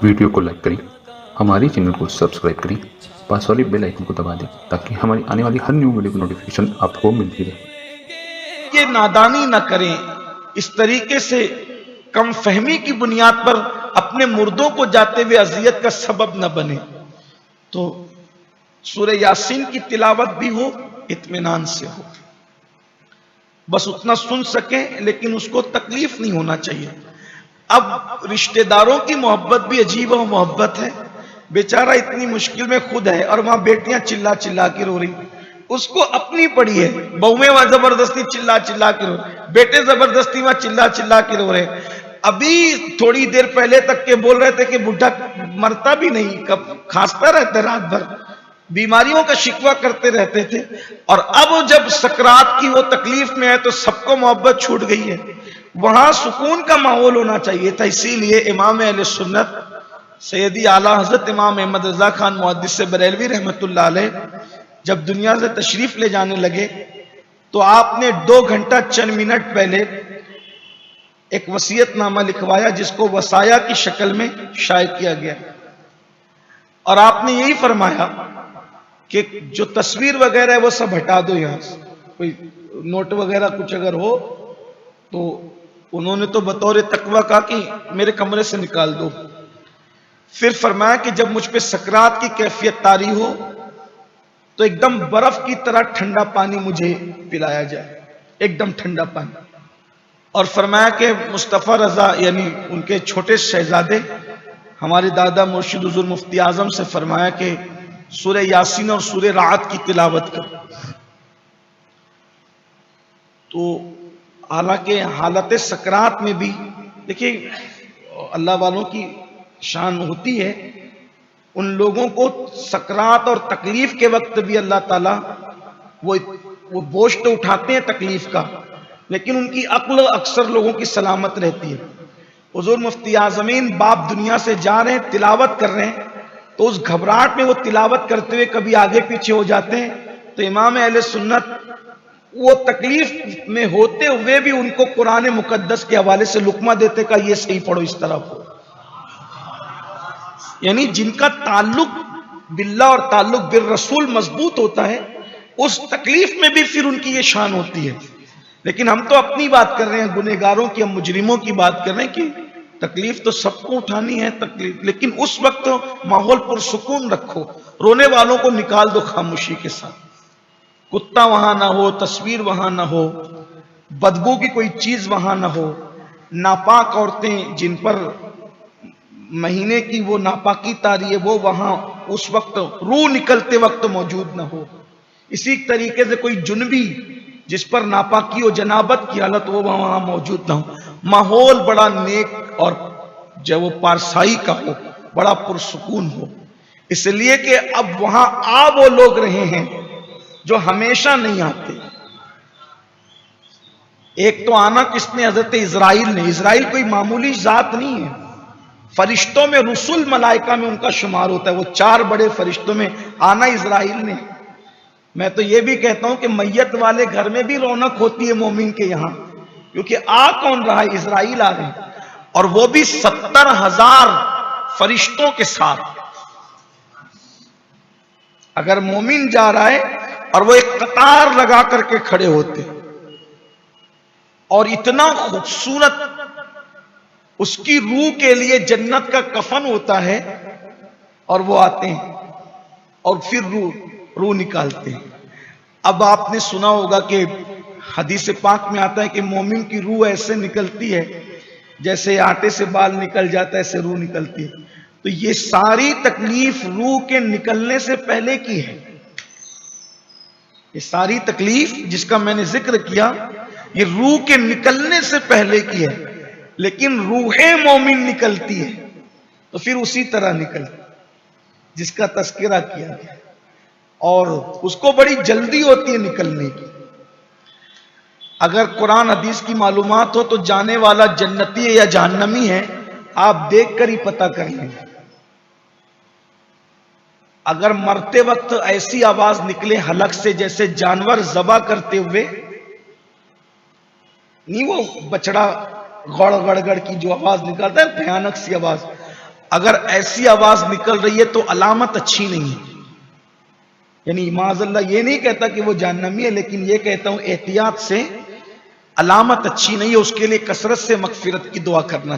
Video को like करें, हमारे चैनल को सब्सक्राइब करें, पास वाली बेल आइकन को दबा दें ताकि हमारी आने वाली हर न्यू वीडियो की नोटिफिकेशन आपको मिलती रहे। ये नादानी न करें, इस तरीके से कम फहमी की बुनियाद पर अपने मुर्दों को जाते हुए अजियत का सबब न बने। तो सूरह यासीन की तिलावत भी हो, इत्मीनान से हो, बस उतना सुन सके, लेकिन उसको तकलीफ नहीं होना चाहिए। अब रिश्तेदारों की मोहब्बत भी अजीब और मोहब्बत है। बेचारा इतनी मुश्किल में खुद है और वहां बेटियां चिल्ला चिल्ला के रो रही, उसको अपनी पड़ी है, बहुएं वहां जबरदस्ती चिल्ला चिल्ला के रो रहे, बेटे जबरदस्ती वहां चिल्ला चिल्ला के रो रहे। अभी थोड़ी देर पहले तक के बोल रहे थे कि बुढ़ा मरता भी नहीं, कब खांसता रहता रात भर, बीमारियों का शिकवा करते रहते थे, और अब जब सकरात की वो तकलीफ में है तो सबको मोहब्बत छूट गई है। वहां सुकून का माहौल होना चाहिए था। इसीलिए इमाम अहले सुन्नत सैयदी आला हजरत इमाम अहमद रजा खान मुहद्दिस बरेलवी रहमतुल्लाह अलैह जब दुनिया से तशरीफ ले जाने लगे तो आपने 2 घंटा चंद मिनट पहले एक वसीयतनामा लिखवाया जिसको वसाया की शक्ल में शाये किया गया, और आपने यही फरमाया कि जो तस्वीर वगैरह है वो सब हटा दो, यहां से कोई नोट वगैरह कुछ अगर हो तो उन्होंने तो बतौर तकवा कहा कि मेरे कमरे से निकाल दो। फिर फरमाया कि जब मुझ पे सकरात की कैफियत तारी हो तो एकदम बर्फ की तरह ठंडा पानी मुझे पिलाया जाए, एकदम ठंडा पानी। और फरमाया कि मुस्तफ़ा रजा यानी उनके छोटे शहजादे हमारे दादा मुर्शिद हुजूर मुफ्ती आजम से फरमाया कि सूरह यासीन और सूरह राअत की तिलावत कर। तो हालांकि हालत सकरात में भी देखिए अल्लाह वालों की शान होती है, उन लोगों को सकरात और तकलीफ के वक्त भी अल्लाह ताला वो बोझ तो उठाते हैं तकलीफ का, लेकिन उनकी अक्ल अक्सर लोगों की सलामत रहती है। हुजूर मुफ्ती आजमीन बाप दुनिया से जा रहे हैं, तिलावत कर रहे हैं, तो उस घबराहट में वो तिलावत करते हुए कभी आगे पीछे हो जाते हैं। तो इमाम अहले सुन्नत वो तकलीफ में होते हुए भी उनको कुरान मुकद्दस के हवाले से लुकमा देते का ये सही पढ़ो, इस तरह हो। यानी जिनका ताल्लुक बिल्लाह और ताल्लुक बिर रसूल मजबूत होता है, उस तकलीफ में भी फिर उनकी ये शान होती है। लेकिन हम तो अपनी बात कर रहे हैं, गुनहगारों की, हम मुजरिमों की बात कर रहे हैं कि तकलीफ तो सबको उठानी है तकलीफ, लेकिन उस वक्त तो माहौल पुरसुकून रखो, रोने वालों को निकाल दो खामोशी के साथ, कुत्ता वहां ना हो, तस्वीर वहां ना हो, बदबू की कोई चीज वहां ना हो, नापाक औरतें जिन पर महीने की वो नापाकी तारी है वो वहां उस वक्त रूह निकलते वक्त मौजूद ना हो। इसी तरीके से कोई जुनबी जिस पर नापाकी हो, जनाबत की हालत, वो वहां मौजूद ना हो। माहौल बड़ा नेक और जब वो पारसाई का हो, बड़ा पुरसुकून हो, इसलिए कि अब वहां आ वो लोग रहे हैं जो हमेशा नहीं आते। एक तो आना किसने? हजरत इजराइल ने। इजराइल कोई मामूली जात नहीं है, फरिश्तों में रुसुल मलाइका में उनका शुमार होता है, वो 4 बड़े फरिश्तों में आना इजराइल ने। मैं तो ये भी कहता हूं कि मैयत वाले घर में भी रौनक होती है मोमिन के यहां, क्योंकि आ कौन रहा है? इजराइल आ रहे हैं, और वो भी 70,000 फरिश्तों के साथ। अगर मोमिन जा रहा है और वो एक कतार लगा करके खड़े होते, और इतना खूबसूरत उसकी रूह के लिए जन्नत का कफन होता है, और वो आते हैं और फिर रूह निकालते हैं। अब आपने सुना होगा कि हदीस पाक में आता है कि मोमिन की रूह ऐसे निकलती है जैसे आटे से बाल निकल जाता है, ऐसे रूह निकलती है। तो ये सारी तकलीफ रूह के निकलने से पहले की है। ये सारी तकलीफ जिसका मैंने जिक्र किया, ये रूह के निकलने से पहले की है, लेकिन रूहे मोमिन निकलती है तो फिर उसी तरह निकलती जिसका तस्करा किया गया, और उसको बड़ी जल्दी होती है निकलने की। अगर कुरान हदीस की मालूमात हो तो जाने वाला जन्नती है या जहन्नमी है, आप देखकर ही पता कर लेंगे। अगर मरते वक्त ऐसी आवाज निकले हलक से जैसे जानवर ज़बा करते हुए, नहीं वो बछड़ा गड़ गड़ गड़ की जो आवाज निकालता है, भयानक सी आवाज, اگر ایسی آواز نکل رہی ہے تو علامت اچھی نہیں ہے. یعنی معاذ اللہ یہ نہیں کہتا کہ وہ جہنمی ہے، لیکن یہ کہتا ہوں احتیاط سے، علامت اچھی نہیں ہے. اس کے لیے کثرت سے مغفرت کی دعا کرنا